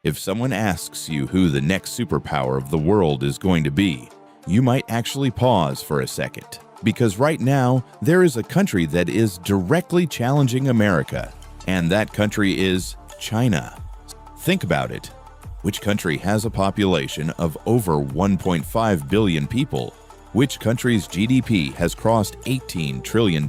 If someone asks you who the next superpower of the world is going to be, you might actually pause for a second. Because right now, there is a country that is directly challenging America, and that country is China. Think about it. Which country has a population of over 1.5 billion people? Which country's GDP has crossed $18 trillion?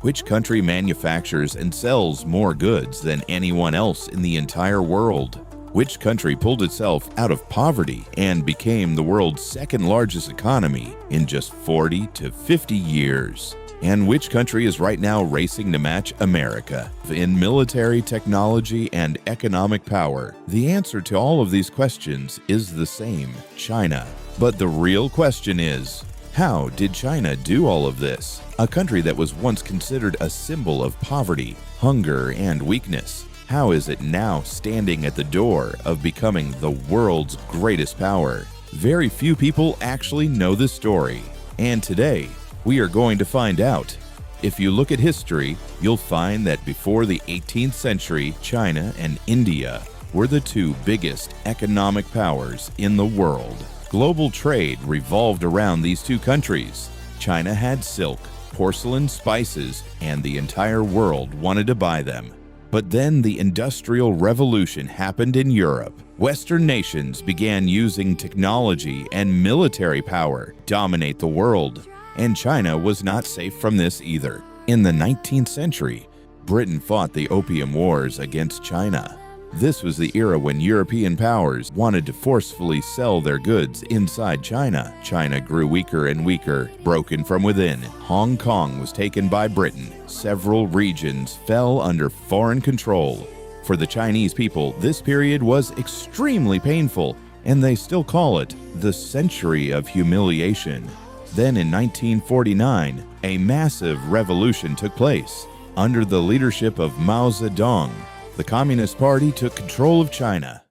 Which country manufactures and sells more goods than anyone else in the entire world? Which country pulled itself out of poverty and became the world's second largest economy in just 40 to 50 years? And which country is right now racing to match America in military technology and economic power? The answer to all of these questions is the same: China. But the real question is, how did China do all of this? A country that was once considered a symbol of poverty, hunger, and weakness. How is it now standing at the door of becoming the world's greatest power? Very few people actually know this story, and today we are going to find out. If you look at history, you'll find that before the 18th century, China and India were the two biggest economic powers in the world. Global trade revolved around these two countries. China had silk, porcelain, spices, and the entire world wanted to buy them. But then the Industrial Revolution happened in Europe. Western nations began using technology and military power to dominate the world, and China was not safe from this either. In the 19th century, Britain fought the Opium Wars against China. This was the era when European powers wanted to forcefully sell their goods inside China. China grew weaker and weaker, broken from within. Hong Kong was taken by Britain. Several regions fell under foreign control. For the Chinese people, this period was extremely painful, and they still call it the Century of Humiliation. Then in 1949, a massive revolution took place. Under the leadership of Mao Zedong, the Communist Party took control of China.